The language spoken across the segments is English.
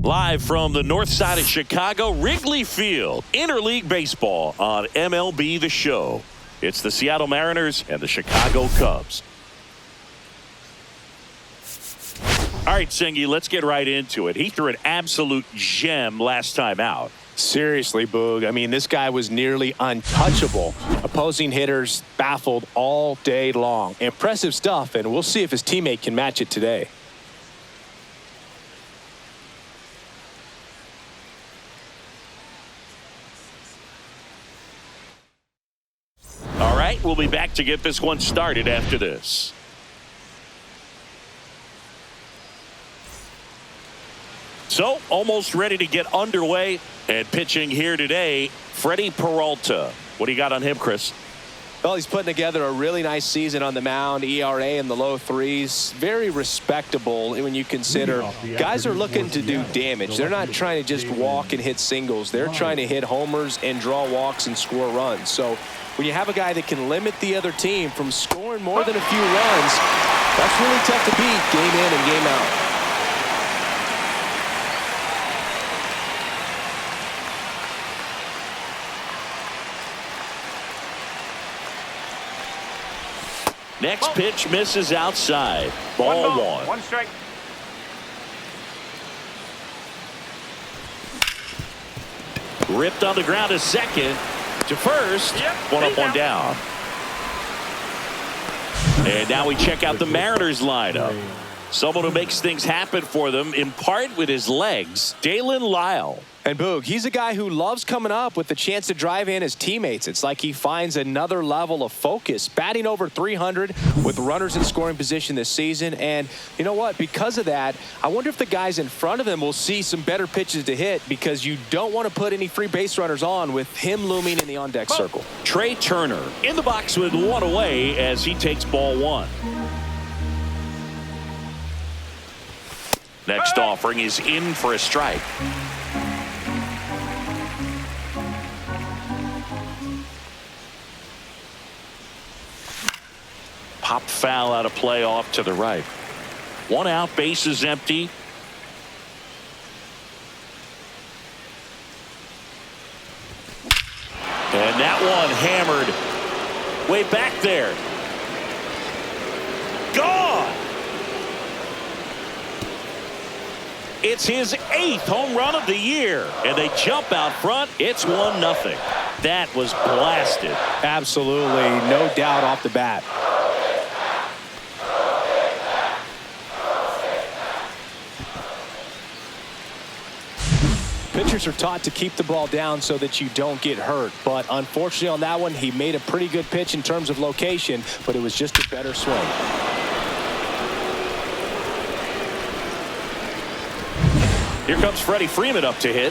Live from the north side of Chicago, Wrigley Field, interleague baseball on MLB The Show. It's the Seattle Mariners and the Chicago Cubs. All right, Singy, let's get right into it. He threw an absolute gem last time out. Seriously, Boog. I mean, this guy was nearly untouchable. Opposing hitters baffled all day long. Impressive stuff, and we'll see if his teammate can match it today. All right, we'll be back to get this one started after this. So, almost ready to get underway. And pitching here today, Peralta. What do you got on him, Chris? Well, he's putting together a really nice season on the mound. ERA in the low threes. Very respectable when you consider guys are looking to do damage. They're not trying to just walk and hit singles. They're trying to hit homers and draw walks and score runs. So when you have a guy that can limit the other team from scoring more than a few runs, that's really tough to beat game in and game out. Next pitch misses outside. Ball one. One strike. Ripped on the ground to second. To first. One up, one down. And now we check out the Mariners lineup. Someone who makes things happen for them, in part with his legs, Dalen Lyle. And Boog, he's a guy who loves coming up with the chance to drive in his teammates. It's like he finds another level of focus. Batting over 300 with runners in scoring position this season. And you know what? Because of that, I wonder if the guys in front of him will see some better pitches to hit, because you don't want to put any free base runners on with him looming in the on-deck circle. Trey Turner in the box with one away as he takes ball one. Next offering is in for a strike. Pop foul out of play off to the right. One out, base is empty. And that one hammered way back there. Gone! It's his 8th home run of the year, and they jump out front. It's 1-0. That was blasted. Absolutely, no doubt off the bat. Pitchers are taught to keep the ball down so that you don't get hurt. But unfortunately on that one, he made a pretty good pitch in terms of location, but it was just a better swing. Here comes Freddie Freeman up to hit.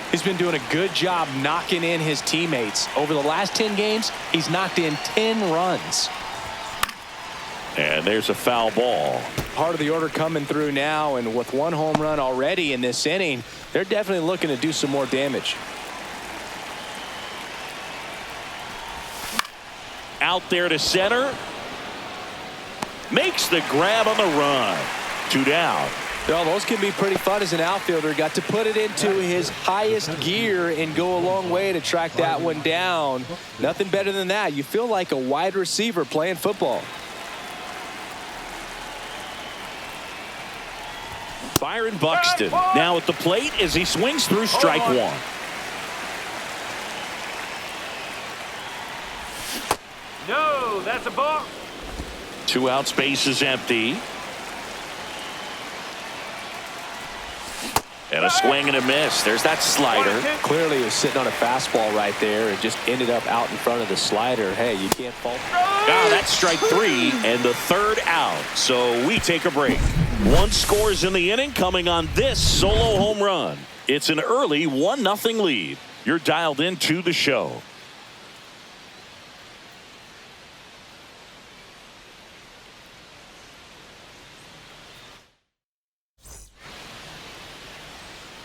He's been doing a good job knocking in his teammates. Over the last 10 games, he's knocked in 10 runs. And there's a foul ball. Part of the order coming through now, and with one home run already in this inning, they're definitely looking to do some more damage. Out there to center. Makes the grab on the run. 2 down. Well, those can be pretty fun as an outfielder. Got to put it into his highest gear and go a long way to track that one down. Nothing better than that. You feel like a wide receiver playing football. Byron Buxton now at the plate as he swings through strike one. No, that's a ball. 2 outs, base is empty. And a swing and a miss. There's that slider. Clearly he was sitting on a fastball right there and just ended up out in front of the slider. Hey, you can't fault. That's strike 3 and the 3rd out. So we take a break. 1 scores in the inning coming on this solo home run. It's an early 1-0 lead. You're dialed into the show.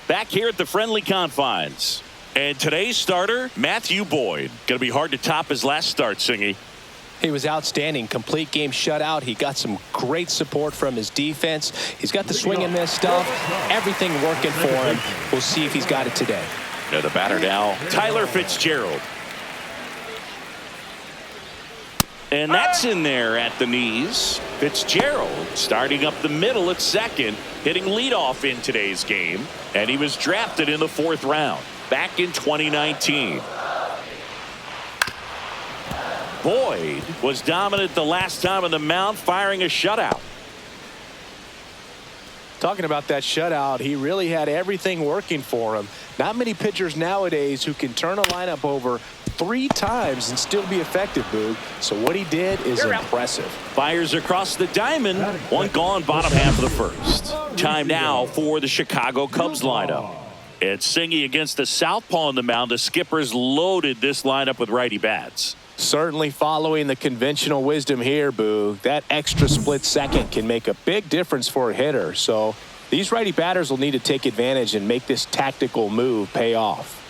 Back here at the friendly confines. And today's starter, Matthew Boyd. Going to be hard to top his last start, Singy. He was outstanding. Complete game shutout. He got some great support from his defense. He's got the swing and miss stuff. Everything working for him. We'll see if he's got it today. Now the batter now, Tyler Fitzgerald. And that's in there at the knees. Fitzgerald starting up the middle at second, hitting leadoff in today's game. And he was drafted in the 4th round back in 2019. Boyd was dominant the last time on the mound, firing a shutout. Talking about that shutout, he really had everything working for him. Not many pitchers nowadays who can turn a lineup over 3 times and still be effective, Boog. So what he did is impressive. Fires across the diamond. 1 gone, bottom half of the 1st. Time now for the Chicago Cubs lineup. It's Singy against the southpaw on the mound. The Skippers loaded this lineup with righty bats. Certainly following the conventional wisdom here, Boog. That extra split second can make a big difference for a hitter. So these righty batters will need to take advantage and make this tactical move pay off.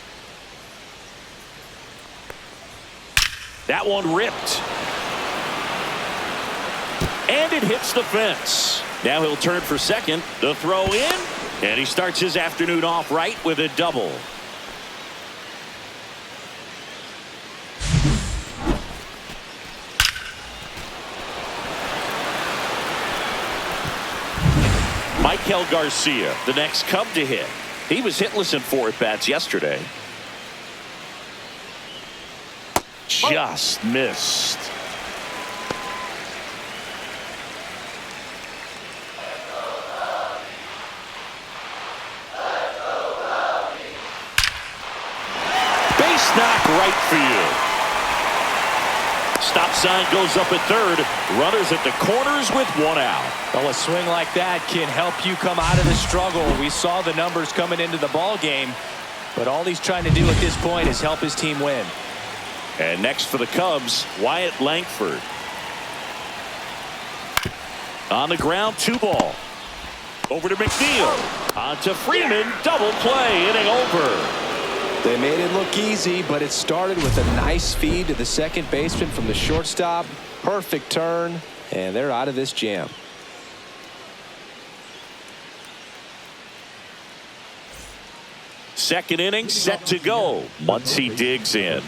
That one ripped. And it hits the fence. Now he'll turn for second. The throw in. And he starts his afternoon off right with a double. Michael Garcia, the next Cub to hit. He was hitless in 4 at-bats yesterday. Just missed. Base knock right field. Stop sign goes up at 3rd. Runners at the corners with 1 out. Well, a swing like that can help you come out of the struggle. We saw the numbers coming into the ball game, but all he's trying to do at this point is help his team win. And next for the Cubs, Wyatt Langford. On the ground, 2 ball. Over to McNeil. On to Freeman. Double play. Inning over. They made it look easy, but it started with a nice feed to the second baseman from the shortstop. Perfect turn, and they're out of this jam. Second inning set to go. Muncy digs in.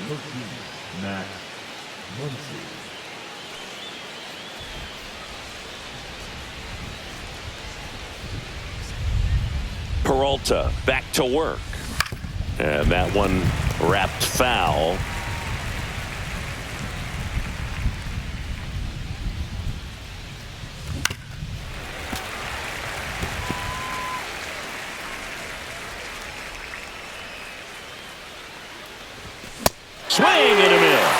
Peralta back to work. And that one wrapped foul. Swing and a miss.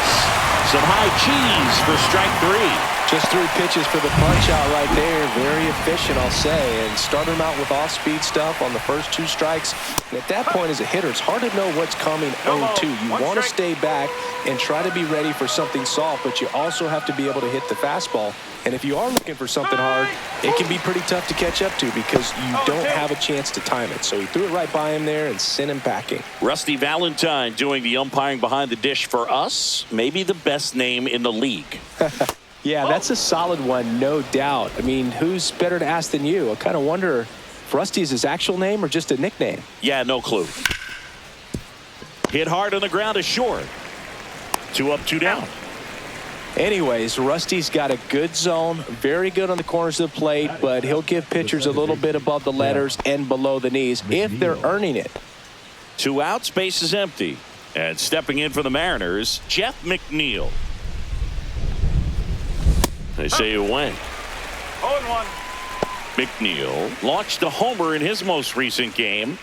Some high cheese for strike 3. Just 3 pitches for the punch out right there. Very efficient, I'll say. And start him out with off-speed stuff on the first 2 strikes. And at that point as a hitter, it's hard to know what's coming 0-2. You want to stay back and try to be ready for something soft, but you also have to be able to hit the fastball. And if you are looking for something hard, it can be pretty tough to catch up to because you don't have a chance to time it. So he threw it right by him there and sent him packing. Rusty Valentine doing the umpiring behind the dish for us. Maybe the best name in the league. Yeah, that's a solid one, no doubt. I mean, who's better to ask than you? I kind of wonder if Rusty is his actual name or just a nickname. Yeah, no clue. Hit hard on the ground is short. 2 up, 2 down. Anyways, Rusty's got a good zone, very good on the corners of the plate, but he'll give pitchers a little bit above the letters and below the knees if they're earning it. 2 outs, base is empty. And stepping in for the Mariners, Jeff McNeil. They say it went. 0-1. McNeil launched a homer in his most recent game.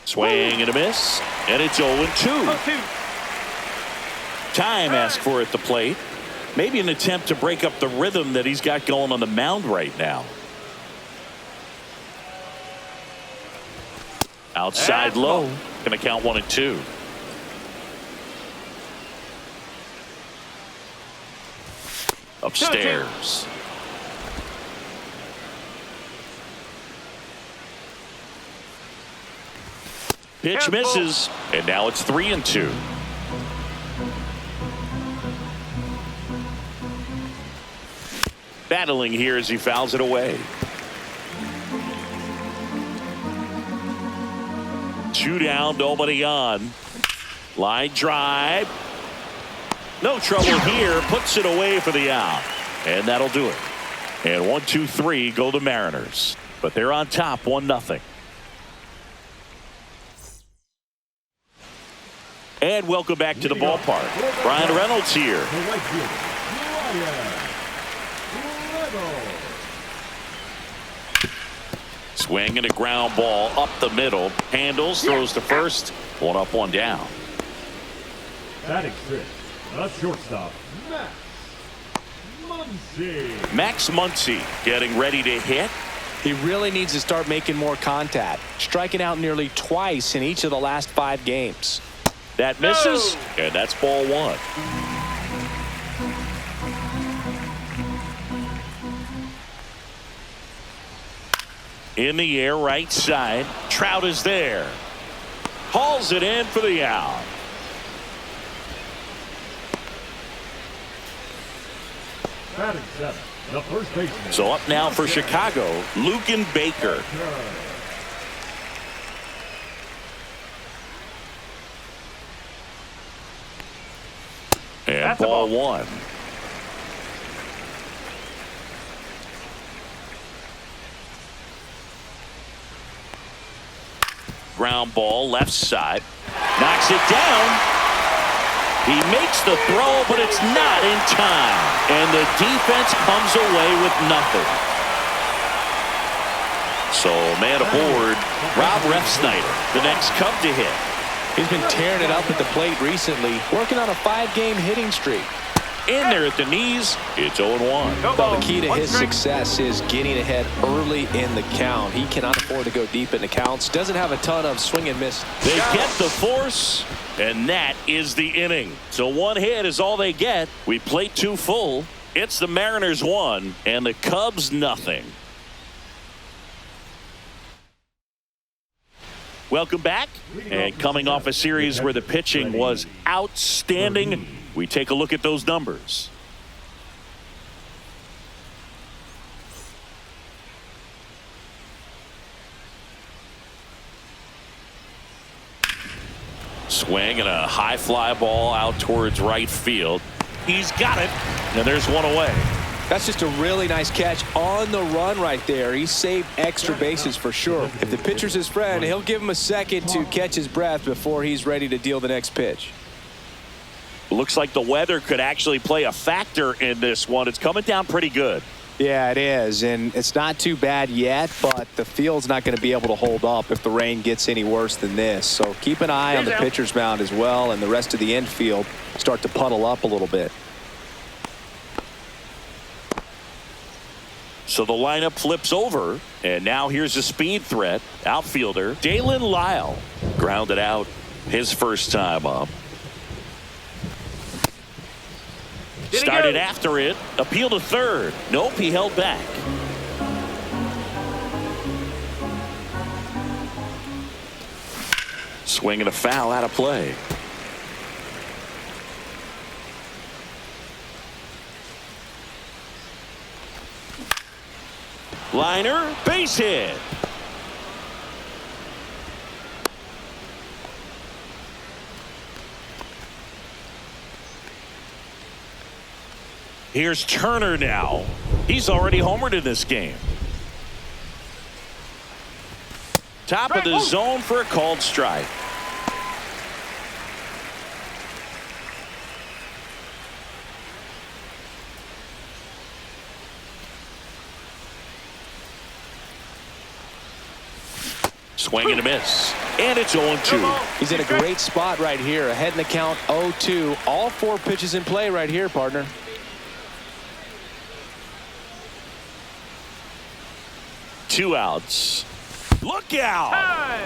Swing and a miss. And it's 0-2. Time asked for at the plate. Maybe an attempt to break up the rhythm that he's got going on the mound right now. Outside low. Going to count 1 and 2. Upstairs. Pitch misses, and now it's 3 and 2. battling here as he fouls it away. 2 down, nobody on. Line drive. No trouble here. Puts it away for the out. And that'll do it. And 1, 2, 3 go the Mariners. But they're on top 1-0. And welcome back to the ballpark. Brian Reynolds here. Swing and a ground ball up the middle. Handles, throws to first. 1 up, 1 down. Batting sixth, the shortstop, Max Muncy getting ready to hit. He really needs to start making more contact. Striking out nearly twice in each of the last 5 games. That misses, and that's ball 1. In the air, right side. Trout is there. Hauls it in for the out. batting seventh, the first baseman. So up now for Chicago, Luken Baker. And That's a ball ball. 1. Ground ball left side. Knocks it down. He makes the throw, but it's not in time. And the defense comes away with nothing. So man aboard, Rob Refsnyder, the next Cub to hit. He's been tearing it up at the plate recently, working on a 5-game hitting streak. In there at the knees, it's 0-1. Well, the key to his success is getting ahead early in the count. He cannot afford to go deep in the counts. Doesn't have a ton of swing and miss. They get the force, and that is the inning. So 1 hit is all they get. We plate 2 full. It's the Mariners 1 and the Cubs nothing. Welcome back. And coming off a series where the pitching was outstanding, we take a look at those numbers. Swing and a high fly ball out towards right field. He's got it, and there's 1 away. That's just a really nice catch on the run right there. He saved extra bases for sure. If the pitcher's his friend, he'll give him a second to catch his breath before he's ready to deal the next pitch. Looks like the weather could actually play a factor in this one. It's coming down pretty good. Yeah, it is, and it's not too bad yet, but the field's not going to be able to hold up if the rain gets any worse than this. So keep an eye on the pitcher's mound as well, and the rest of the infield start to puddle up a little bit. So the lineup flips over, and now here's a speed threat. Outfielder Dalen Lyle grounded out his first time up. Started after it. Appeal to third. Nope, he held back. Swing and a foul out of play. Liner, base hit. Here's Turner now. He's already homered in this game. Top of the zone for a called strike. Swing and a miss. And it's 0-2. He's in a great spot right here. Ahead in the count 0-2. All 4 pitches in play right here, partner. Two outs. Look out.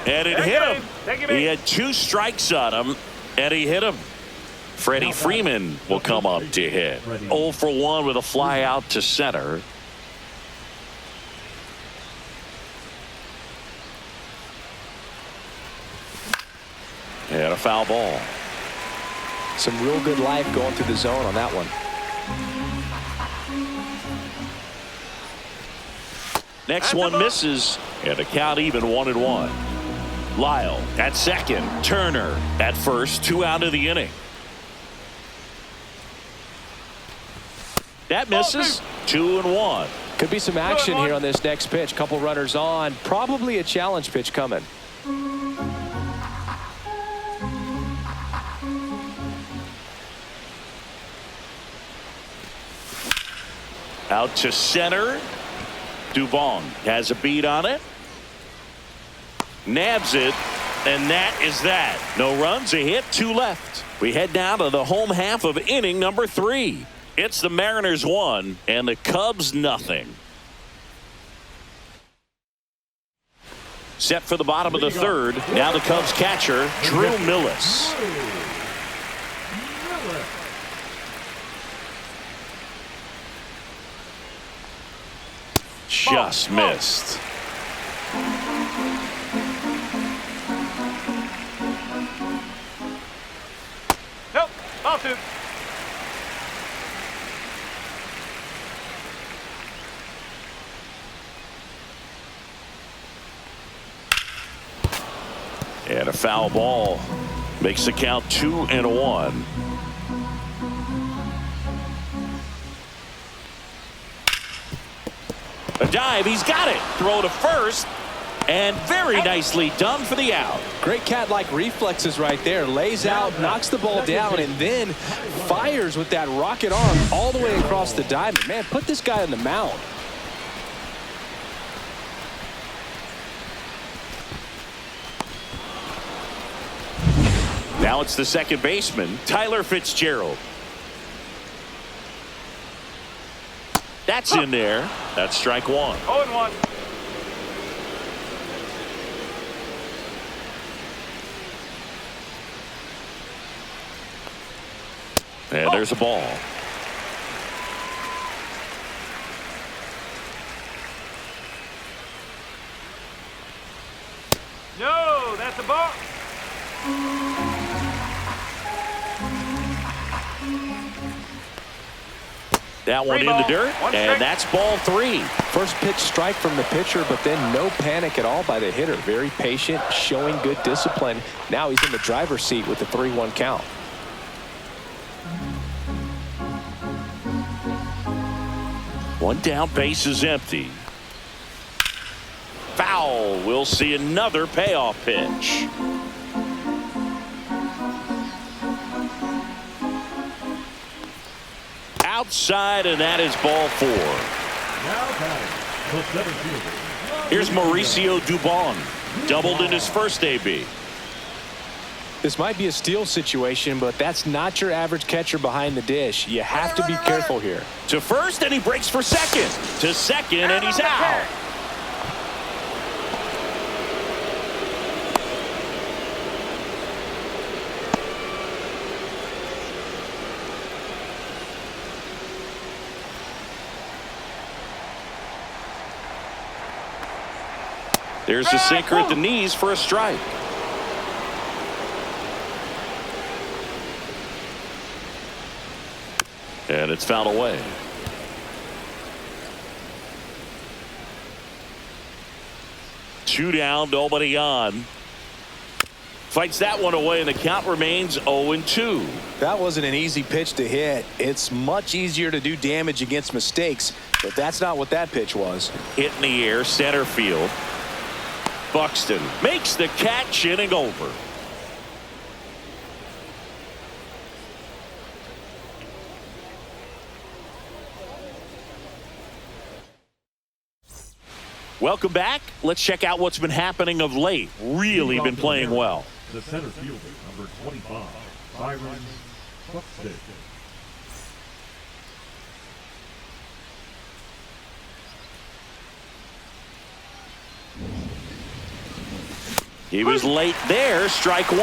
And it hit him. He had 2 strikes on him, and he hit him. Freddie Freeman will come up to hit. 0 for 1 with a fly out to center. And a foul ball. Some real good life going through the zone on that one. Next That's a one ball. misses, and the count even 1-1. Lyle at second. Turner at first. 2 out of the inning. That misses. 2-1. Could be some action here on this next pitch. Couple runners on. Probably a challenge pitch coming. Out to center. Dubon has a beat on it. Nabs it, and that is that. No runs, a hit, 2 left. We head now to the home half of inning number 3. It's the Mariners 1 and the Cubs nothing. Set for the bottom of the third. Now the Cubs catcher, Drew Millis. Just missed. Nope. Ball 2. And a foul ball makes the count 2-1. A dive, he's got it. Throw to first, and very nicely done for the out. Great cat-like reflexes right there. Lays out, knocks the ball down, and then fires with that rocket arm all the way across the diamond. Man, put this guy on the mound. Now it's the second baseman, Tyler Fitzgerald. That's in there. That's strike 1. 0-1. And there's a ball. No, that's a ball. That one in the dirt, and that's ball 3. First pitch strike from the pitcher, but then no panic at all by the hitter. Very patient, showing good discipline. Now he's in the driver's seat with the 3-1 count. One down, base is empty. Foul. We'll see another payoff pitch. Outside, and that is ball 4. Now batting, the center fielder. Here's Mauricio Dubon. Doubled in his first AB. This might be a steal situation, but that's not your average catcher behind the dish. You have to be careful here. To first, and he breaks for second. To second, and he's out. There's the sinker at the knees for a strike. And it's fouled away. Two down, nobody on. Fights that one away, and the count remains 0-2. That wasn't an easy pitch to hit. It's much easier to do damage against mistakes, but that's not what that pitch was. Hit in the air, center field. Buxton makes the catch, inning over. Welcome back. Let's check out what's been happening of late. Really been playing well. The center fielder, number 25, Byron Buxton. He was late there, strike 1.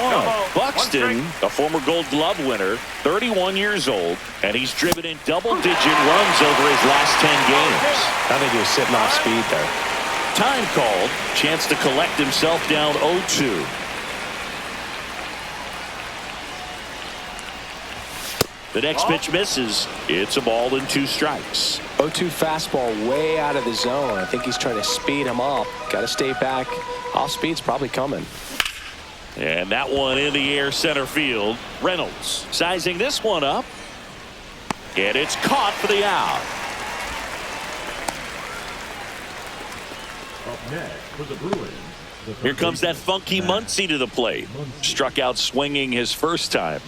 Buxton, a former Gold Glove winner, 31 years old, and he's driven in double-digit runs over his last 10 games. I think he was sitting off speed there. Time called. Chance to collect himself down 0-2. The next pitch misses. It's a ball and 2 strikes. 0-2 fastball way out of the zone. I think he's trying to speed him up. Got to stay back. Off speed's probably coming. And that one in the air center field. Reynolds sizing this one up. And it's caught for the out. Up next for the Bruins. Here comes that funky Muncy to the plate. Struck out swinging his first time.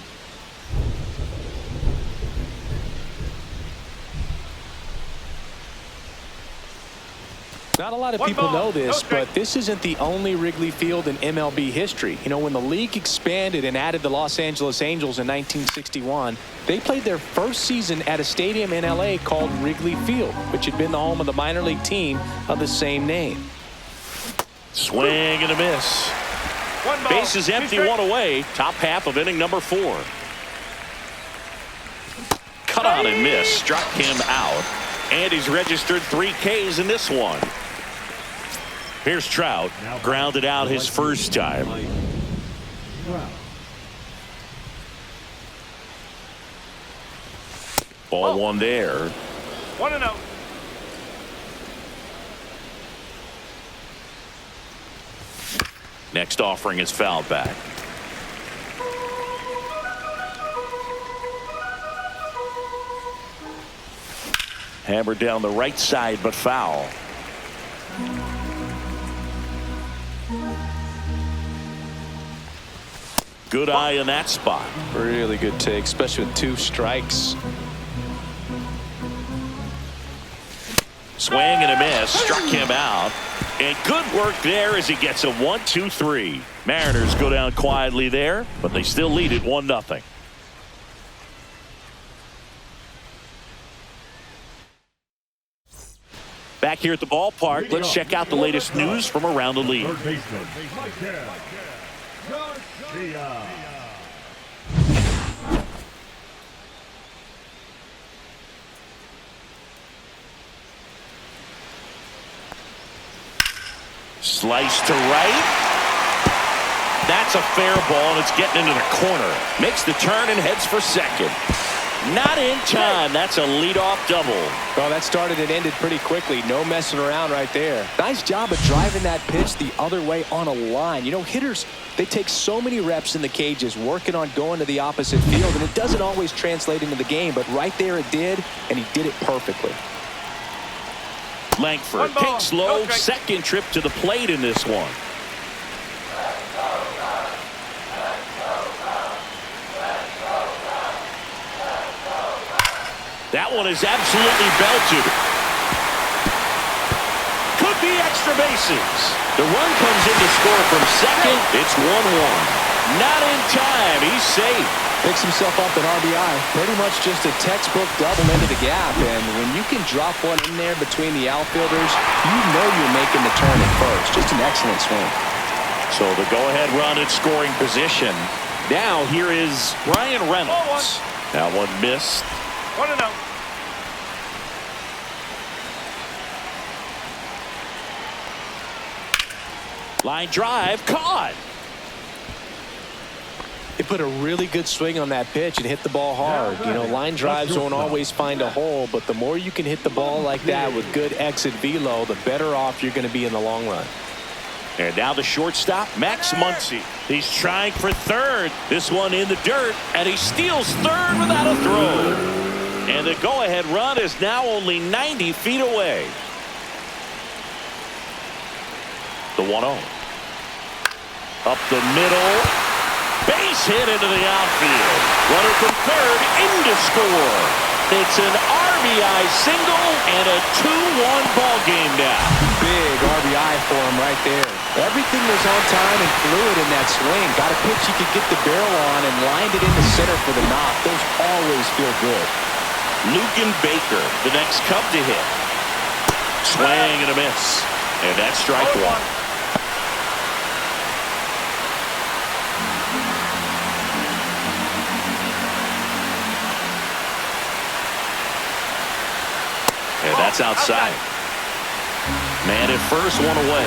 Not a lot of people know this, but this isn't the only Wrigley Field in MLB history. You know, when the league expanded and added the Los Angeles Angels in 1961, they played their first season at a stadium in LA called Wrigley Field, which had been the home of the minor league team of the same name. Swing and a miss. Base is empty, 1 away. Top half of inning number 4. Cut on and miss. Struck him out. And he's registered 3 Ks in this one. Here's Trout. Grounded out his first time. Ball 1 there. 1-0. Next offering is fouled back. Hammered down the right side, but foul. Good eye in that spot. Really good take, especially with 2 strikes. Swing and a miss. Struck him out. And good work there as he gets a 1-2-3. Mariners go down quietly there, but they still lead it 1-0. Back here at the ballpark, let's check out the latest news from around the league. Third baseman, Garcia. Slice to right. That's a fair ball, and it's getting into the corner. Makes the turn and heads for second. Not in time. That's a leadoff double. Well, that started and ended pretty quickly. No messing around right there. Nice job of driving that pitch the other way on a line. You know, hitters, they take so many reps in the cages working on going to the opposite field, and it doesn't always translate into the game, but right there it did, and he did it perfectly. Langford takes low. Second trip to the plate in this one. That one is absolutely belted. Could be extra bases. The run comes in to score from second. It's 1-1. Not in time. He's safe. Picks himself up an RBI. Pretty much just a textbook double into the gap. And when you can drop one in there between the outfielders, you know you're making the turn at first. Just an excellent swing. So the go-ahead run in scoring position. Now here is Ryan Reynolds. That one missed. 1-0. Line drive caught. He put a really good swing on that pitch and hit the ball hard. You know, line drives won't always find a hole, but the more you can hit the ball like that with good exit velo, the better off you're going to be in the long run. And now the shortstop, Max Muncy. He's trying for third. This one in the dirt, and he steals third without a throw. And the go-ahead run is now only 90 feet away. The 1-0. Up the middle. Base hit into the outfield. Runner from third in to score. It's an RBI single and a 2-1 ball game now. Big RBI for him right there. Everything was on time and fluid in that swing. Got a pitch he could get the barrel on and lined it into center for the knock. Those always feel good. Luken Baker, the next Cub to hit. Swing and a miss. And that's strike 1. And that's outside. Man at first, 1 away.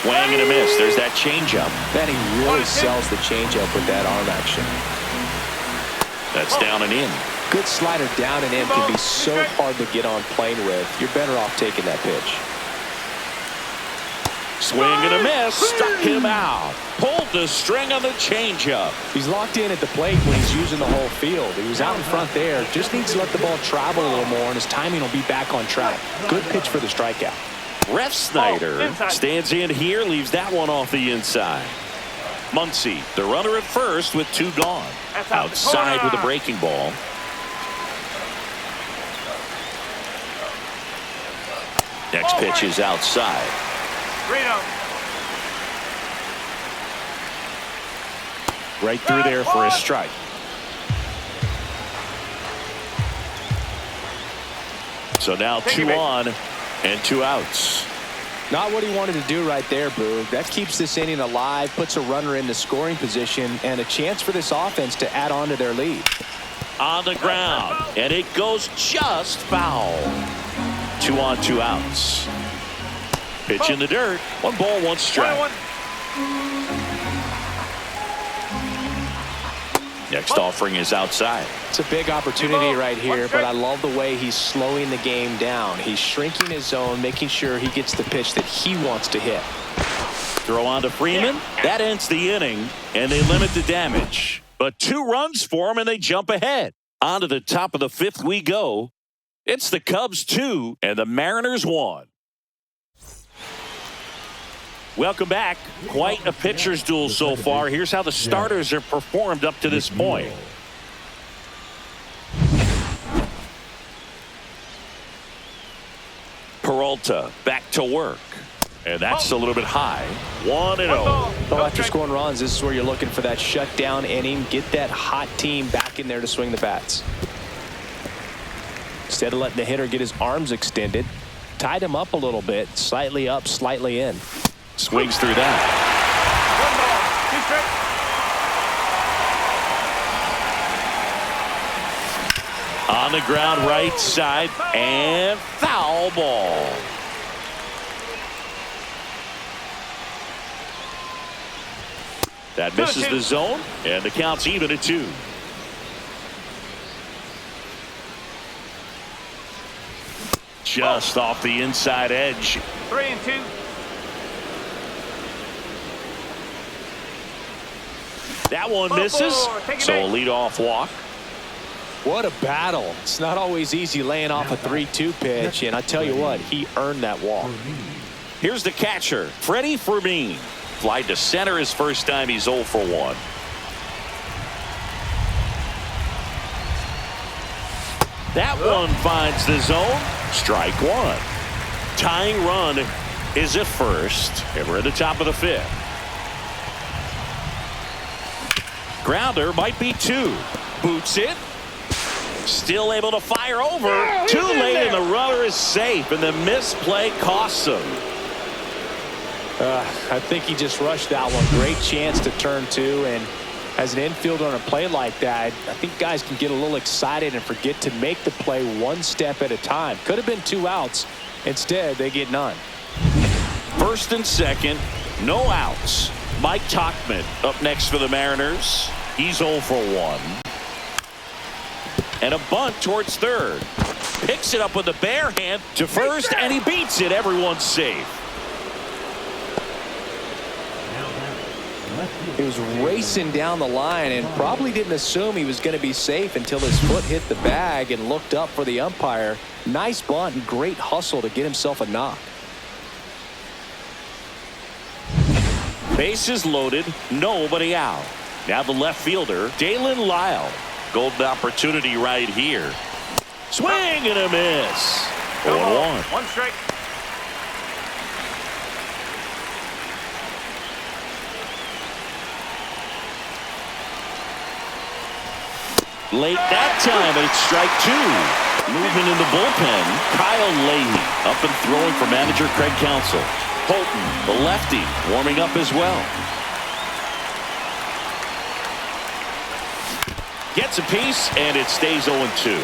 Swing and a miss. There's that changeup. Then he really sells the changeup with that arm action. That's down and in. Good slider down and in can be so hard to get on plane with. You're better off taking that pitch. Swing and a miss. Struck him out. Pulled the string on the changeup. He's locked in at the plate when he's using the whole field. He was out in front there. Just needs to let the ball travel a little more, and his timing will be back on track. Good pitch for the strikeout. Ref Snyder stands in here, leaves that one off the inside. Muncy, the runner at first with 2 gone. Outside with a breaking ball. Next pitch is outside. Right through there for a strike. So now 2 on and 2 outs. Not what he wanted to do right there, Boog. That keeps this inning alive, puts a runner in the scoring position, and a chance for this offense to add on to their lead. On the ground, and it goes just foul. 2 on, 2 outs. Pitch in the dirt. 1 ball, 1 strike. Next offering is outside. It's a big opportunity right here, but I love the way he's slowing the game down. He's shrinking his zone, making sure he gets the pitch that he wants to hit. Throw on to Freeman. That ends the inning, and they limit the damage. But 2 runs for him, and they jump ahead. On to the top of the 5th we go. It's the Cubs 2 and the Mariners 1. Welcome back. Quite a pitcher's duel so far. Here's how the starters have performed up to this point. Peralta back to work. And that's a little bit high. 1-0. Well, after scoring runs, this is where you're looking for that shutdown inning. Get that hot team back in there to swing the bats. Instead of letting the hitter get his arms extended, tied him up a little bit, slightly up, slightly in. Swings through that. 1 ball, 2 strikes. On the ground, right side, and foul ball. That misses the zone, and the count's even at 2. Just off the inside edge. 3-2. That one misses, so a leadoff walk. What a battle. It's not always easy laying off a 3-2 pitch, and I tell you what, he earned that walk. Here's the catcher, Freddie Fermin. Fly to center his first time. He's 0 for 1. That one finds the zone. Strike 1. Tying run is at first, and we're at the top of the 5th. Grounder might be 2. Boots it. Still able to fire over. Too late, and the runner is safe, and the misplay costs him. I think he just rushed that one. Great chance to turn 2, and as an infielder on a play like that, I think guys can get a little excited and forget to make the play 1 step at a time. Could have been 2 outs. Instead, they get none. First and second, no outs. Mike Tauchman up next for the Mariners. He's 0 for 1. And a bunt towards third. Picks it up with the bare hand to first, and he beats it. Everyone's safe. He was racing down the line and probably didn't assume he was going to be safe until his foot hit the bag and looked up for the umpire. Nice bunt and great hustle to get himself a knock. Bases loaded, nobody out. Now the left fielder, Dalen Lyle. Golden opportunity right here. Swing and a miss. 1-1. 1 strike. Late that time, and it's strike 2. Moving in the bullpen, Kyle Leahy up and throwing for manager Craig Counsell. Holton, the lefty, warming up as well. Gets a piece, and it stays 0-2.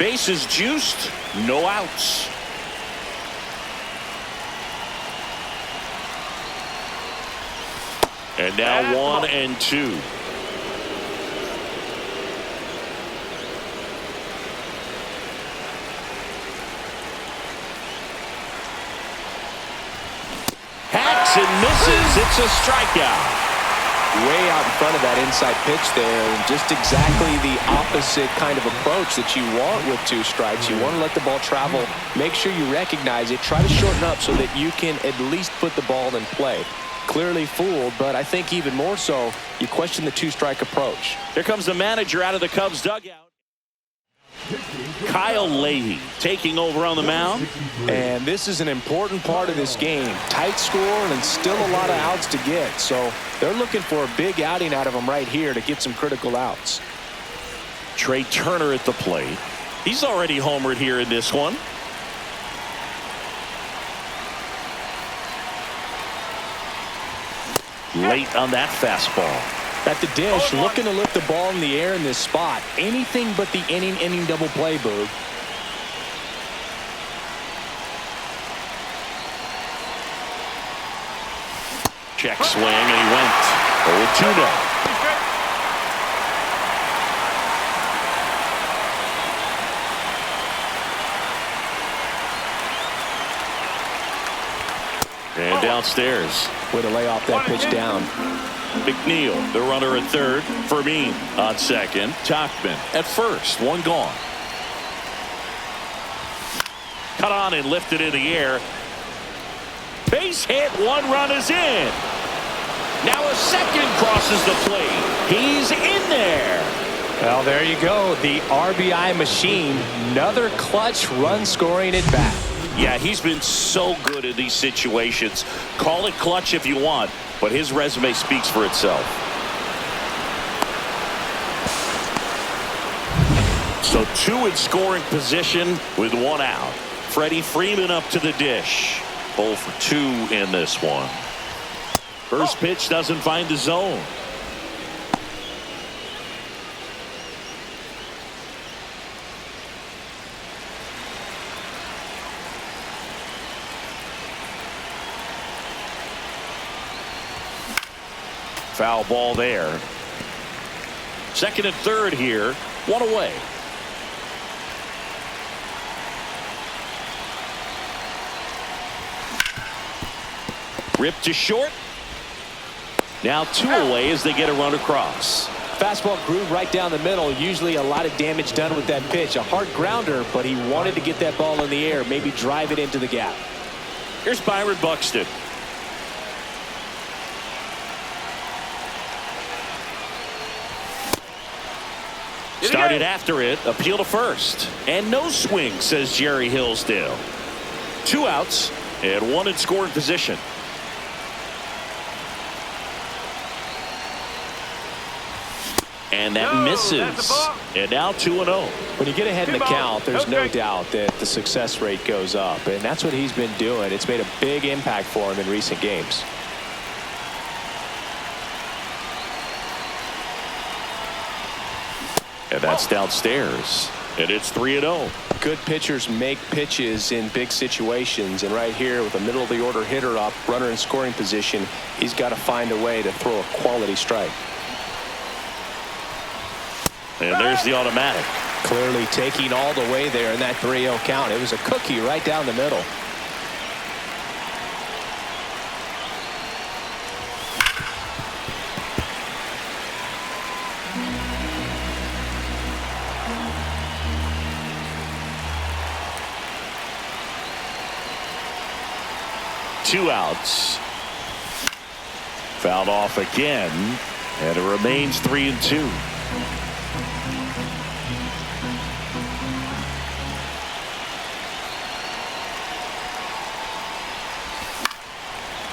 Bases juiced, no outs. And now 1-2. Hacks and misses. It's a strikeout. Way out in front of that inside pitch there, and just exactly the opposite kind of approach that you want with 2 strikes. You want to let the ball travel, make sure you recognize it, try to shorten up so that you can at least put the ball in play. Clearly fooled, but I think even more so, you question the 2-strike approach. Here comes the manager out of the Cubs dugout. Kyle Leahy taking over on the mound. And this is an important part of this game. Tight score and still a lot of outs to get. So they're looking for a big outing out of him right here to get some critical outs. Trey Turner at the plate. He's already homered here in this one. Late on that fastball. At the dish, looking to lift the ball in the air in this spot. Anything but the inning double play, Boog. Check swing, and he went 0-2 now. And downstairs. Way to lay off that pitch down. McNeil, the runner at third. Fermin on second. Tachman at first. 1 gone. Cut on and lifted in the air. Base hit. 1 run is in. Now a second crosses the plate. He's in there. Well, there you go. The RBI machine. Another clutch run scoring at bat. Yeah, he's been so good in these situations. Call it clutch if you want, but his resume speaks for itself. So 2 in scoring position with 1 out. Freddie Freeman up to the dish. 0 for 2 in this one. First pitch doesn't find the zone. Foul ball there. Second and third here. 1 away. Ripped to short. Now 2 away as they get a run across. Fastball groove right down the middle. Usually a lot of damage done with that pitch. A hard grounder, but he wanted to get that ball in the air. Maybe drive it into the gap. Here's Byron Buxton. Started after it. Appeal to first. And no swing, says Jerry Hillsdale. 2 outs and 1 in scoring position. And that misses. And now 2-0. When you get ahead in the count, there's no doubt that the success rate goes up. And that's what he's been doing. It's made a big impact for him in recent games. And that's downstairs. And it's 3-0. Good pitchers make pitches in big situations. And right here with a middle of the order hitter up, runner in scoring position, he's got to find a way to throw a quality strike. And there's the automatic. Clearly taking all the way there in that 3-0 count. It was a cookie right down the middle. Two outs. Fouled off again, and it remains 3-2.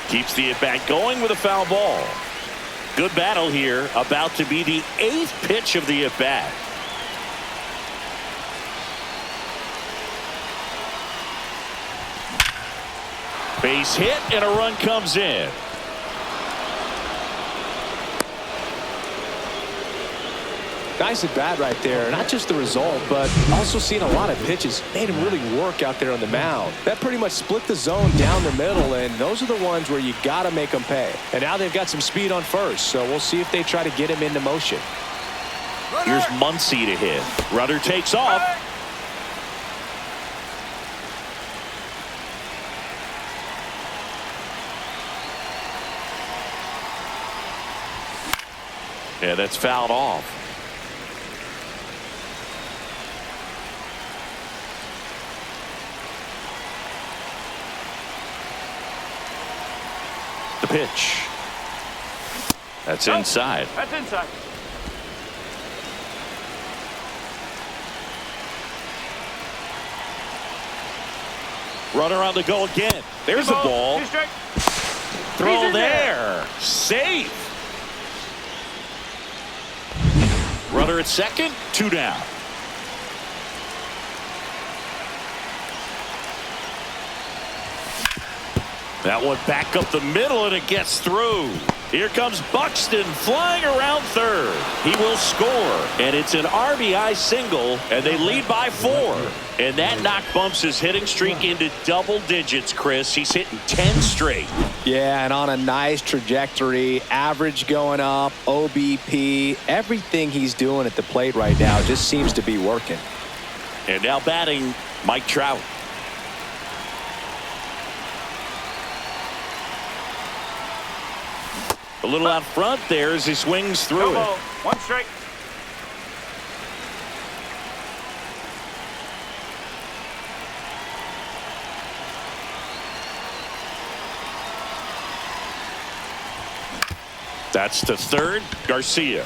Keeps the at-bat going with a foul ball. Good battle here, about to be the 8th pitch of the at-bat. Base hit, and a run comes in. Nice at bat right there. Not just the result, but also seeing a lot of pitches. Made him really work out there on the mound. That pretty much split the zone down the middle, and those are the ones where you got to make them pay. And now they've got some speed on first, so we'll see if they try to get him into motion. Here's Muncy to hit. Runner takes off. Yeah, that's fouled off. The pitch. That's inside. That's inside. Runner on the go again. There's a ball. Throw there. Safe. Runner at second. 2 down. That one back up the middle, and it gets through. Here comes Buxton flying around third. He will score, and it's an RBI single, and they lead by 4. And that knock bumps his hitting streak into double digits, Chris. He's hitting 10 straight. Yeah, and on a nice trajectory. Average going up, OBP. Everything he's doing at the plate right now just seems to be working. And now batting, Mike Trout. A little out front there as he swings through it. 1 strike. That's to third. Garcia.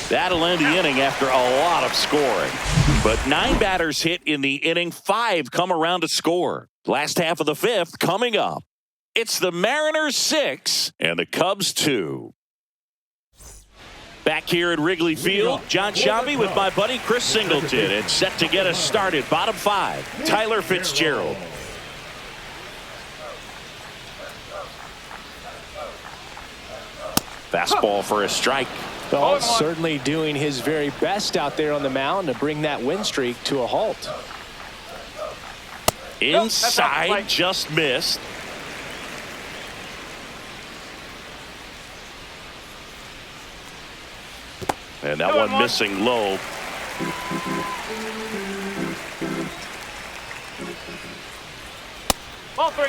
That'll end the inning after a lot of scoring. But 9 batters hit in the inning. 5 come around to score. Last half of the 5th coming up. It's the Mariners 6 and the Cubs 2. Back here at Wrigley Field, John Sciambi with my buddy Chris Singleton, and set to get us started. Bottom 5, Tyler Fitzgerald. Fastball for a strike. Well, certainly doing his very best out there on the mound to bring that win streak to a halt. Inside, just missed. And that one missing low. Ball 3.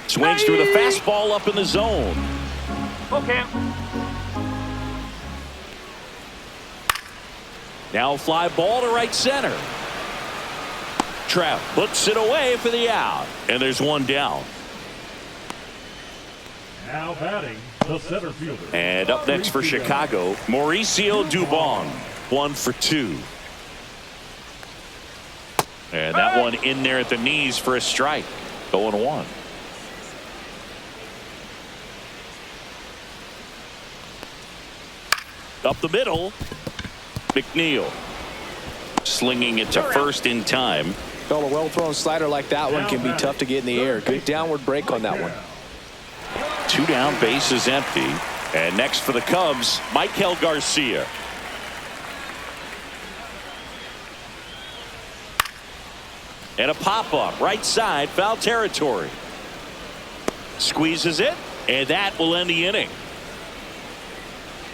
Swings through the fastball up in the zone. Okay. Now fly ball to right center. Trout puts it away for the out. And there's 1 down. Now batting, the center fielder. And up next for Chicago, Mauricio Dubon. 1 for 2. And that one in there at the knees for a strike. 0-1. Up the middle, McNeil. Slinging it to first in time. Well, a well-thrown slider like that one can be tough to get in the air. Good downward break on that one. 2 down, base is empty. And next for the Cubs, Michael Garcia. And a pop-up, right side, foul territory. Squeezes it, and that will end the inning.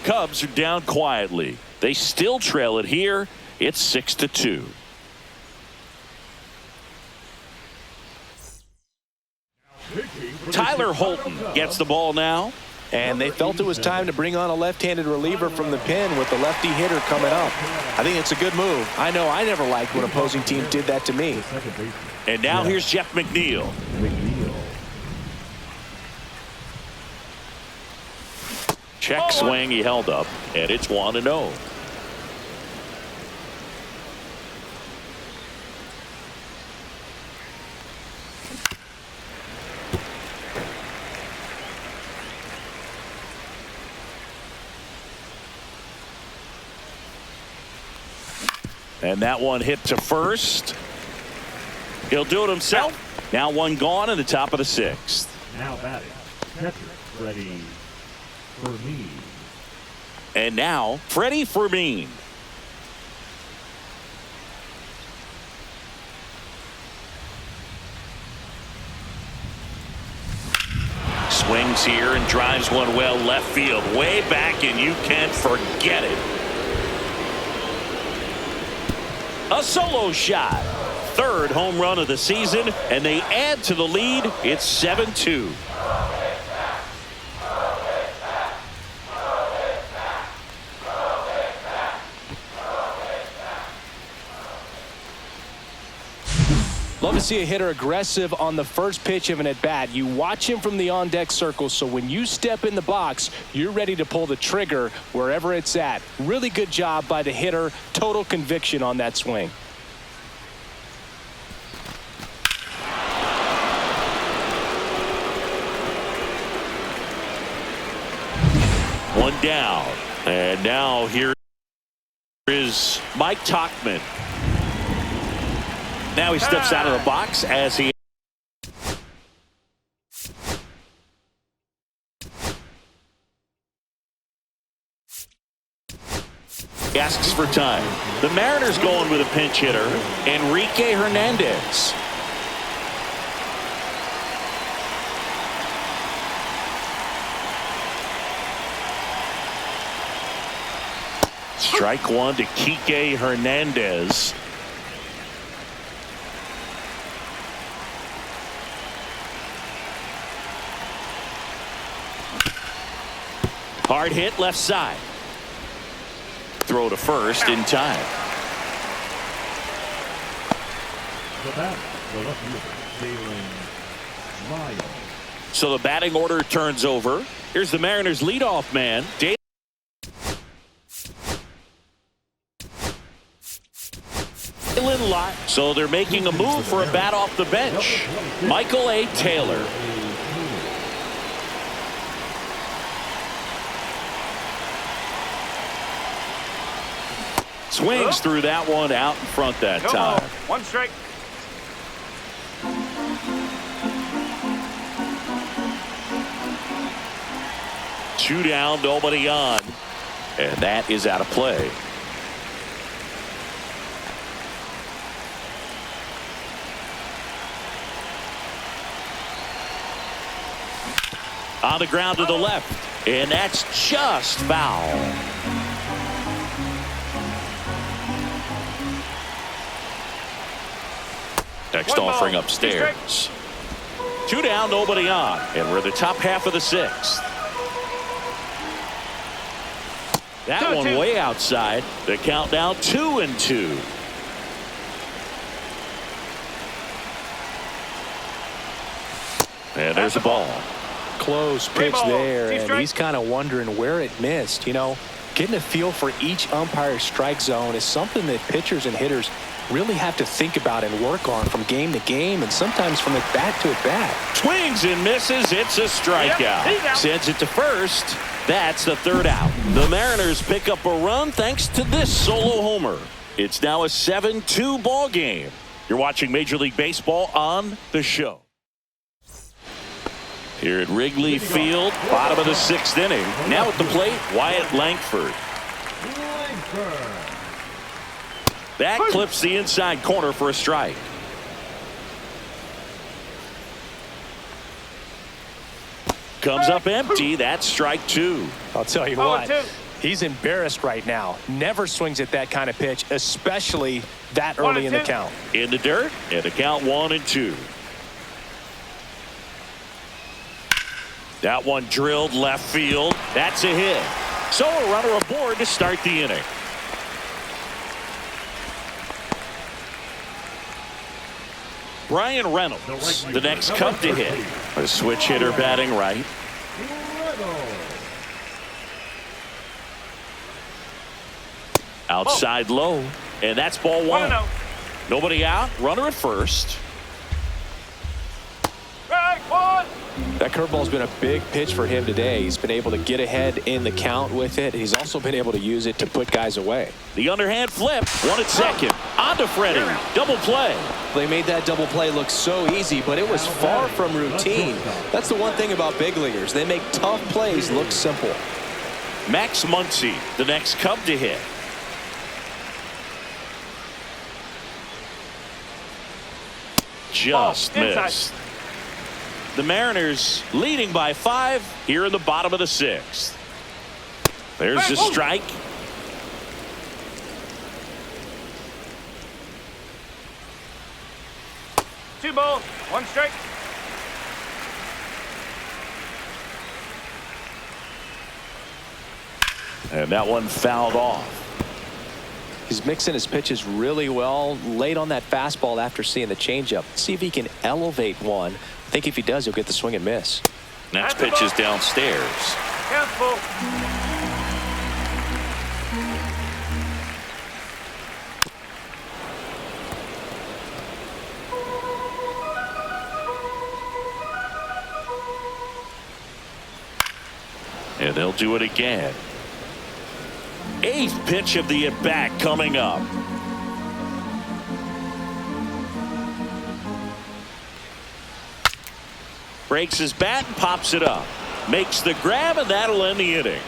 Cubs are down quietly. They still trail it here. It's 6-2. Tyler Holton gets the ball now. And they felt it was time to bring on a left-handed reliever from the pen with the lefty hitter coming up. I think it's a good move. I know I never liked when opposing teams did that to me. And now here's Jeff McNeil. Check swing, he held up, and it's 1-0. And that one hit to first. He'll do it himself. Now one gone in the top of the 6th. Now batting, catcher, Freddie Fermin. And now Freddie Fermin. Swings here and drives one well left field, way back, and you can't forget it. A solo shot. 3rd home run of the season, and they add to the lead. It's 7-2. Love to see a hitter aggressive on the first pitch of an at-bat. You watch him from the on-deck circle, so when you step in the box, you're ready to pull the trigger wherever it's at. Really good job by the hitter. Total conviction on that swing. One down. And now here is Mike Tauchman. Now he steps out of the box as he asks for time. The Mariners going with a pinch hitter, Enrique Hernandez. Strike one to Kike Hernandez. Hard hit left side. Throw to first in time. The batter, the left fielder, Jalen Lyons. So the batting order turns over. Here's the Mariners leadoff man, Dave. So they're making a move for a bat off the bench. Michael A. Taylor. Swings through that one out in front that time. 1 strike. Two down, nobody on. And that is out of play. On the ground to the left. And that's just foul. Next offering upstairs. Two down, nobody on. And we're the top half of the 6th. That one way outside. The count now 2-2. And there's a ball. Close pitch there, and he's kind of wondering where it missed. You know, getting a feel for each umpire's strike zone is something that pitchers and hitters really have to think about and work on from game to game, and sometimes from at bat to at bat. Swings and misses. It's a strikeout. Sends it to first. That's the 3rd out. The Mariners pick up a run thanks to this solo homer. It's now a 7-2 ball game. You're watching Major League Baseball on the show. Here at Wrigley Field, bottom of the 6th inning. Now at the plate, Wyatt Langford. That clips the inside corner for a strike. Comes up empty. That's strike 2. I'll tell you what, he's embarrassed right now. Never swings at that kind of pitch, especially that early in the count. In the dirt, and the count 1-2. That one drilled left field. That's a hit. So a runner aboard to start the inning. Brian Reynolds, the next cup to hit. A switch hitter batting right. Outside low, and that's ball 1. Nobody out, runner at first. Strike 1. 1. That curveball's been a big pitch for him today. He's been able to get ahead in the count with it. He's also been able to use it to put guys away. The underhand flip. One at second. On to Freddie. Double play. They made that double play look so easy, but it was far from routine. That's the one thing about big leaguers. They make tough plays look simple. Max Muncy, the next Cub to hit. Just missed. The Mariners leading by 5 here in the bottom of the 6th. There's a strike. Two balls, 1 strike. And that one fouled off. He's mixing his pitches really well. Late on that fastball after seeing the changeup. See if he can elevate one. I think if he does, he'll get the swing and miss. Next pitch is downstairs. Careful. And they'll do it again. 8th pitch of the at-bat coming up. Breaks his bat and pops it up. Makes the grab, and that'll end the inning.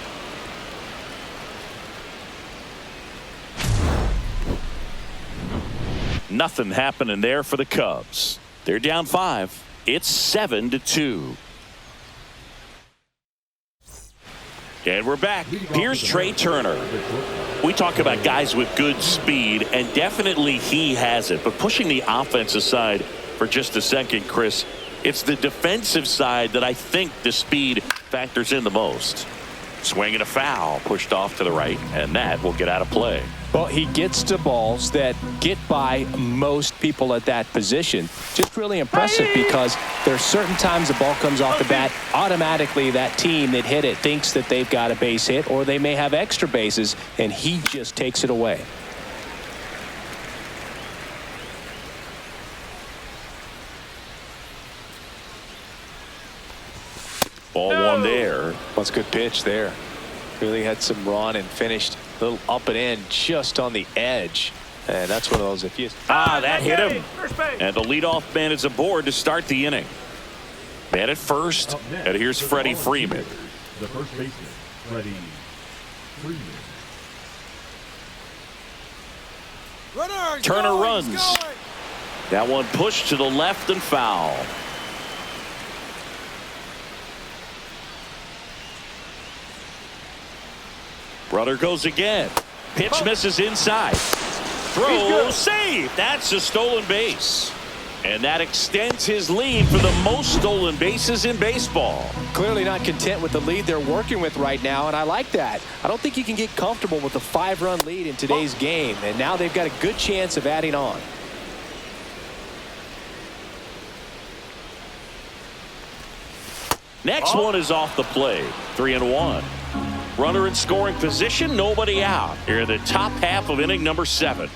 Nothing happening there for the Cubs. They're down 5. It's 7-2. And we're back. Here's Trey Turner. We talk about guys with good speed, and definitely he has it. But pushing the offense aside for just a second, Chris, it's the defensive side that I think the speed factors in the most. Swing and a foul, pushed off to the right, and that will get out of play. Well, he gets to balls that get by most people at that position. Just really impressive because there's certain times the ball comes off the bat, automatically that team that hit it thinks that they've got a base hit, or they may have extra bases, and he just takes it away. Ball one there. That's a good pitch there. Really had some run and finished a little up and in just on the edge. And that's one of those if you... that hit him. And the leadoff man is aboard to start the inning. Man at first. And here's Freddie Freeman. The first baseman, Freddie Freeman. Turner runs. That one pushed to the left and foul. Runner goes again. Pitch misses inside. Throw, save. That's a stolen base. And that extends his lead for the most stolen bases in baseball. Clearly not content with the lead they're working with right now, and I like that. I don't think you can get comfortable with a 5-run lead in today's game, and now they've got a good chance of adding on. Next one is off the plate. 3-1. Runner in scoring position, nobody out. Here in the top half of inning number 7.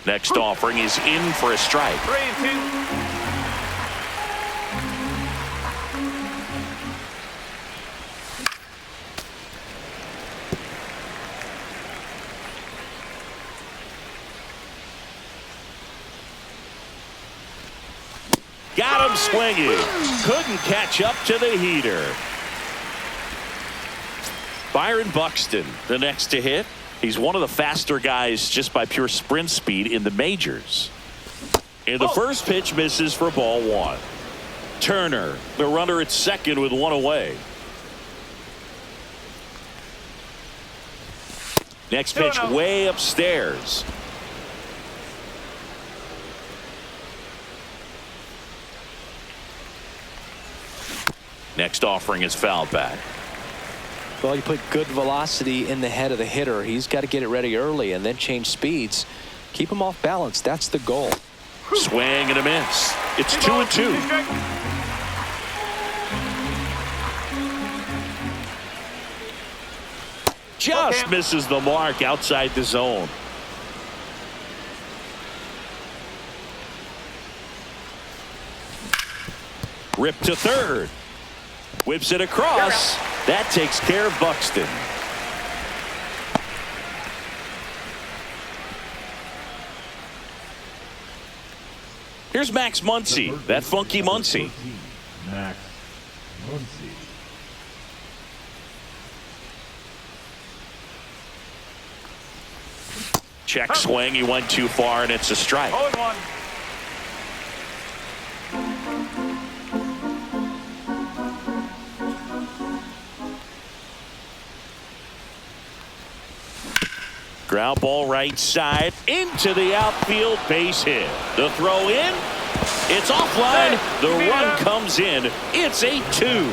Next offering is in for a strike. 3-2. Got him swinging. Couldn't catch up to the heater. Byron Buxton, the next to hit. He's one of the faster guys just by pure sprint speed in the majors. And the first pitch misses for ball 1. Turner, the runner at second with 1 away. Next pitch way upstairs. Next offering is fouled back. Well, you put good velocity in the head of the hitter. He's got to get it ready early and then change speeds. Keep him off balance. That's the goal. Swing and a miss. It's 2-2. Just misses the mark outside the zone. Rip to third. Whips it across. That takes care of Buxton. Here's Max Muncy, that funky Muncy. Max Muncy. Check swing. He went too far, and it's a strike. 0-1. Ground ball right side into the outfield, base hit. The throw in. It's offline. The run comes in. It's 8-2.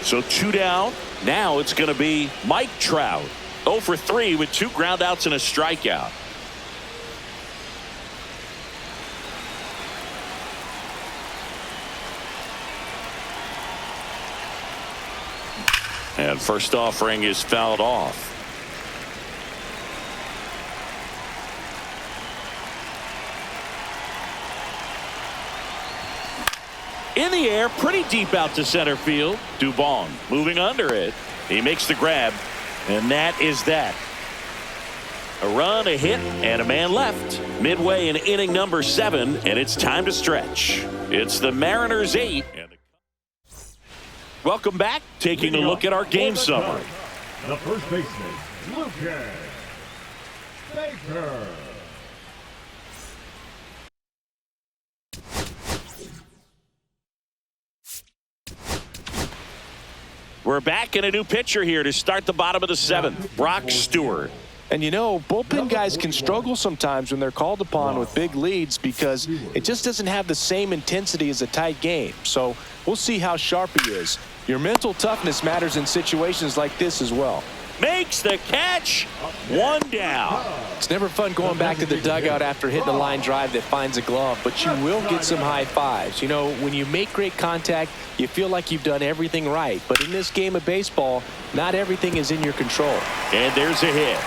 So 2 down. Now it's going to be Mike Trout. 0 for 3 with 2 ground outs and a strikeout. And first offering is fouled off. In the air, pretty deep out to center field. Dubon moving under it. He makes the grab, and that is that. A run, a hit, and a man left. Midway in inning number 7, and it's time to stretch. It's the Mariners 8. Welcome back. Taking a look at our game summary. The first baseman, Lucas Baker. We're back in a new pitcher here to start the bottom of the 7th. Brock Stewart. And you know, bullpen guys can struggle sometimes when they're called upon with big leads because it just doesn't have the same intensity as a tight game. So we'll see how sharp he is. Your mental toughness matters in situations like this as well. Makes the catch. 1 down. It's never fun going back to the dugout after hitting a line drive that finds a glove, but you will get some high fives. You know, when you make great contact, you feel like you've done everything right. But in this game of baseball, not everything is in your control. And there's a hit.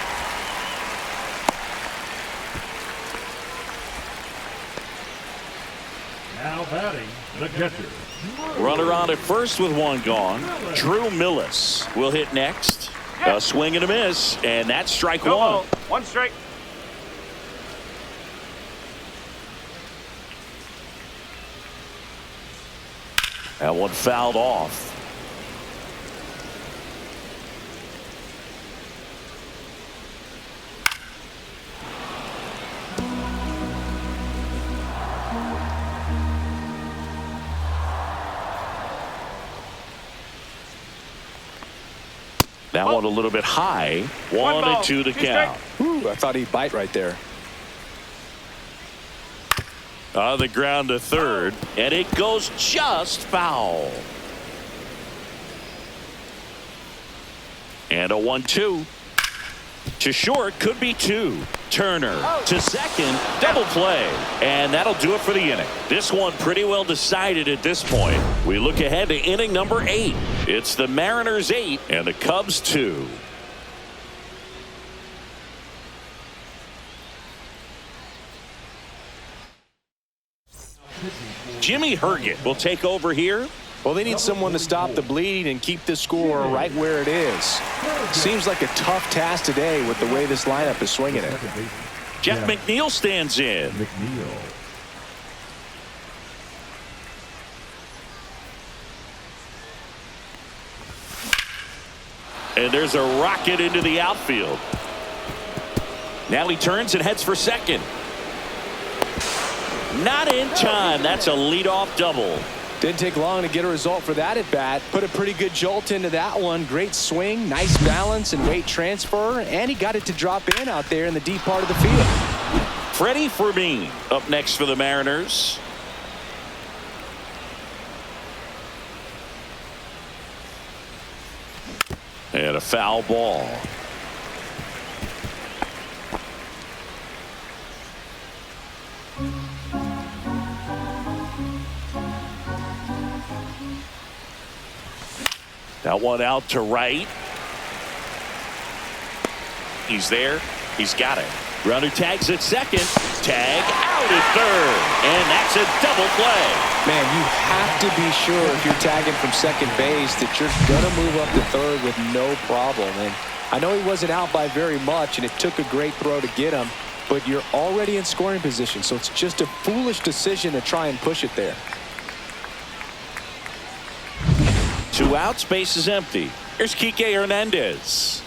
Now batting, the catcher. Runner on at first with 1 gone. Drew Millis will hit next. A swing and a miss, and that's strike 1. 1 strike. That one fouled off. That one a little bit high. 1-2 the count. Ooh, I thought he'd bite right there. On the ground to third, and it goes just foul. And a 1-2. To short, could be 2. Turner to second, double play. And that'll do it for the inning. This one pretty well decided at this point. We look ahead to inning number 8. It's the Mariners 8 and the Cubs 2. Jimmy Herget will take over here. Well, they need someone to stop the bleeding and keep this score right where it is. Seems like a tough task today with the way this lineup is swinging it. Jeff McNeil stands in. McNeil. And there's a rocket into the outfield. Now he turns and heads for second. Not in time. That's a leadoff double. Didn't take long to get a result for that at bat. Put a pretty good jolt into that one. Great swing, nice balance and weight transfer, and he got it to drop in out there in the deep part of the field. Freddie Fermin up next for the Mariners. And a foul ball. That one out to right. He's there. He's got it. Runner tags at second. Tag out. out at third, and that's a double play. Man, you have to be sure if you're tagging from second base that you're going to move up to third with no problem. And I know he wasn't out by very much, and it took a great throw to get him, but you're already in scoring position, so it's just a foolish decision to try and push it there. 2 outs, base is empty. Here's Kike Hernandez.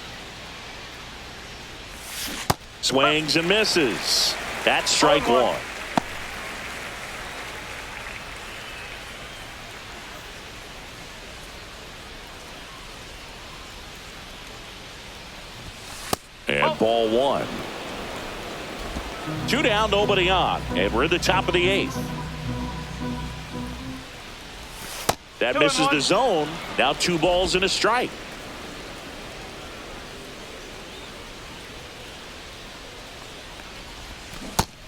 Swings and misses. That's strike one. And ball one. 2 down, nobody on. And we're at the top of the 8th. That misses the zone. Now 2 balls and a strike.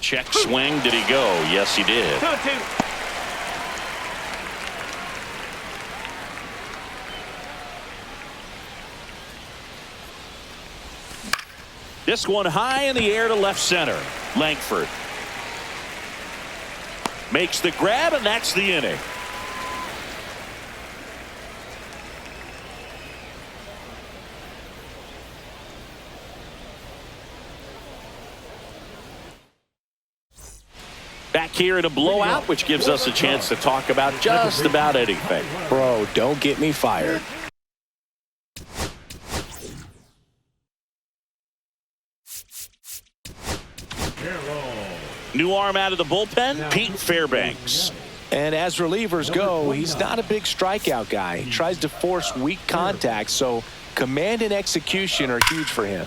Check swing. Did he go? Yes, he did. 2-2. This one high in the air to left center. Langford makes the grab, and that's the inning. Back here in a blowout, which gives us a chance to talk about just about anything. Bro, don't get me fired. New arm out of the bullpen, Pete Fairbanks. And as relievers go, he's not a big strikeout guy. He tries to force weak contact, so command and execution are huge for him.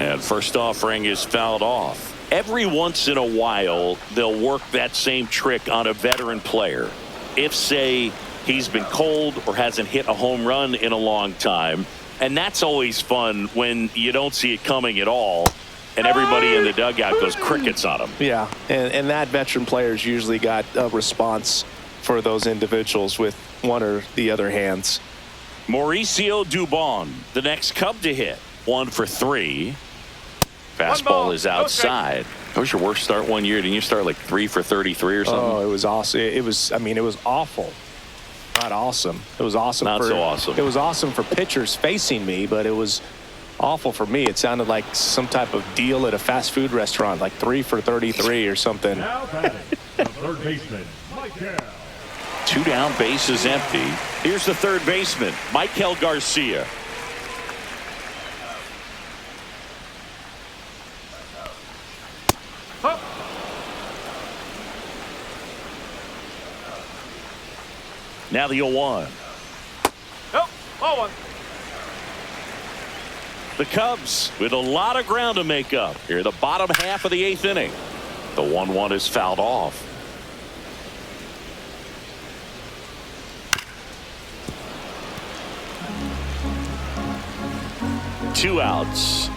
And first offering is fouled off. Every once in a while, they'll work that same trick on a veteran player. If, say, he's been cold or hasn't hit a home run in a long time. And that's always fun when you don't see it coming at all. And everybody in the dugout goes crickets on him. Yeah, and that veteran player's usually got a response for those individuals with one or the other hands. Mauricio Dubon, the next Cub to hit. 1 for 3. Fastball is outside. That was your worst start one year. Didn't you start like 3 for 33 or something? Oh, it was awesome. It was awful. Not awesome. It was awesome. Not so awesome. It was awesome for pitchers facing me, but it was awful for me. It sounded like some type of deal at a fast food restaurant, like 3 for 33 or something. Now batting, the third baseman, Michael. 2 down, base is empty. Here's the third baseman, Michael Garcia. Now the 0-1. Nope, ball one. The Cubs with a lot of ground to make up here, the bottom half of the 8th inning. The 1-1 is fouled off. Two outs.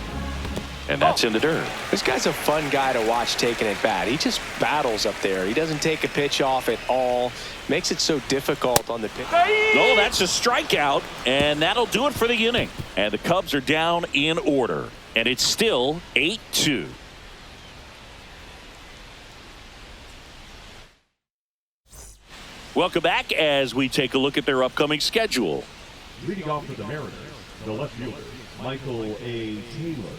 And that's in the dirt. This guy's a fun guy to watch taking at bat. He just battles up there. He doesn't take a pitch off at all. Makes it so difficult on the pitch. No, that's a strikeout, and that'll do it for the inning. And the Cubs are down in order, and it's still 8-2. Welcome back as we take a look at their upcoming schedule. Leading off for the Mariners, the left fielder, Michael A. Taylor.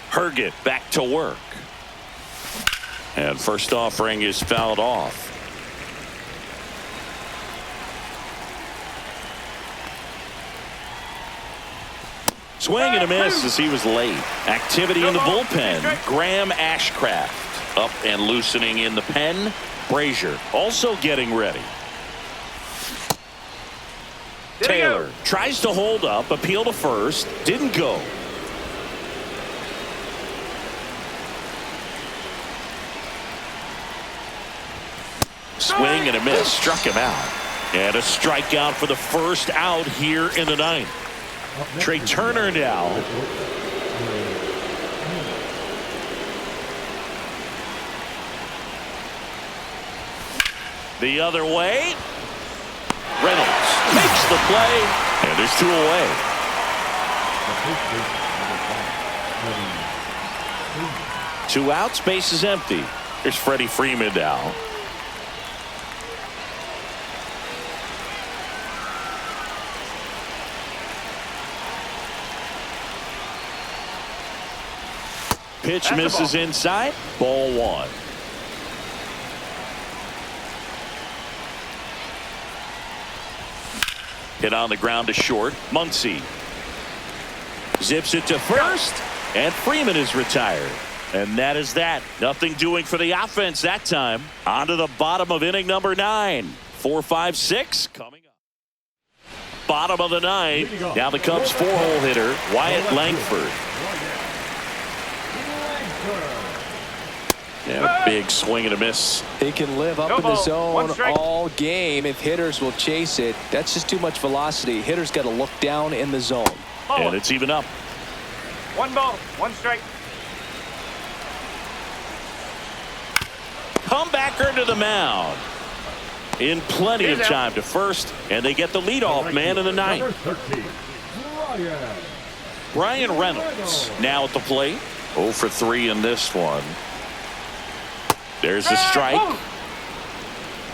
Herget back to work. And first offering is fouled off. Swing and a miss as he was late. Activity in the bullpen. Graham Ashcraft up and loosening in the pen. Brazier also getting ready. Taylor tries to hold up, appeal to first, didn't go. Swing and a miss, struck him out. And a strikeout for the first out here in the 9th. Trey Turner now. The other way. Reynolds makes the play, and there's 2 away. 2 outs, base is empty. Here's Freddie Freeman now. Pitch misses inside. Ball 1. Hit on the ground to short. Muncy zips it to first, and Freeman is retired. And that is that. Nothing doing for the offense that time. On to the bottom of inning number 9. 4, 5, 6 coming up. Bottom of the 9th. Now the Cubs 4-hole hitter, Wyatt Langford. Yeah, big swing and a miss. He can live up in the zone all game if hitters will chase it. That's just too much velocity. Hitters got to look down in the zone. And it's even up. 1 ball, 1 strike. Comebacker to the mound. In plenty of time to first, and they get the leadoff man in the 9th. Brian Reynolds now at the plate. 0 for 3 in this one. There's a strike.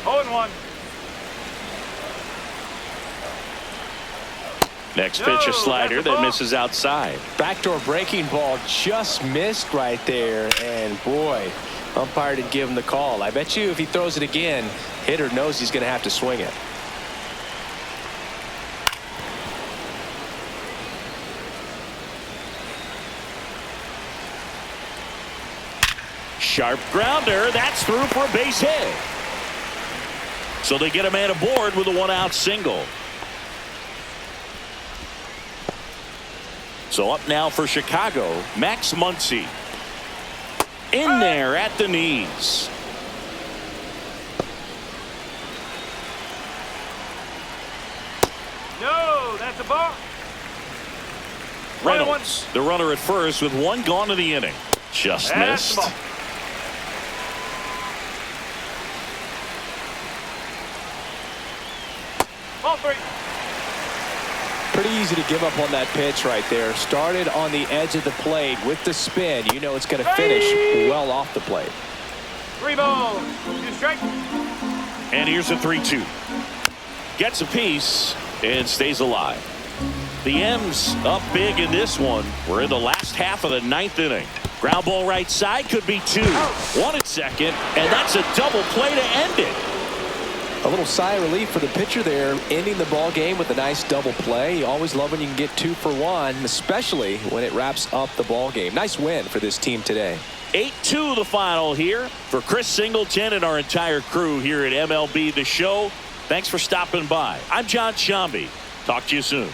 0-1. Next pitch, a slider that misses outside. Backdoor breaking ball just missed right there, and boy, umpire didn't give him the call. I bet you if he throws it again, hitter knows he's going to have to swing it. Sharp grounder. That's through for a base hit. So they get a man aboard with a 1-out single. So up now for Chicago, Max Muncy. In there at the knees. No, that's a ball. Reynolds, the runner at first with 1 gone in the inning. Just missed. Ball 3. Pretty easy to give up on that pitch right there. Started on the edge of the plate with the spin. You know it's going to finish well off the plate. 3 balls, 2 strikes. And here's a 3-2. Gets a piece and stays alive. The M's up big in this one. We're in the last half of the 9th inning. Ground ball right side, could be 2. 1 at second, and that's a double play to end it. A little sigh of relief for the pitcher there, ending the ball game with a nice double play. You always love when you can get 2 for 1, especially when it wraps up the ball game. Nice win for this team today. 8-2 the final here. For Chris Singleton and our entire crew here at MLB The Show, thanks for stopping by. I'm John Shambi. Talk to you soon.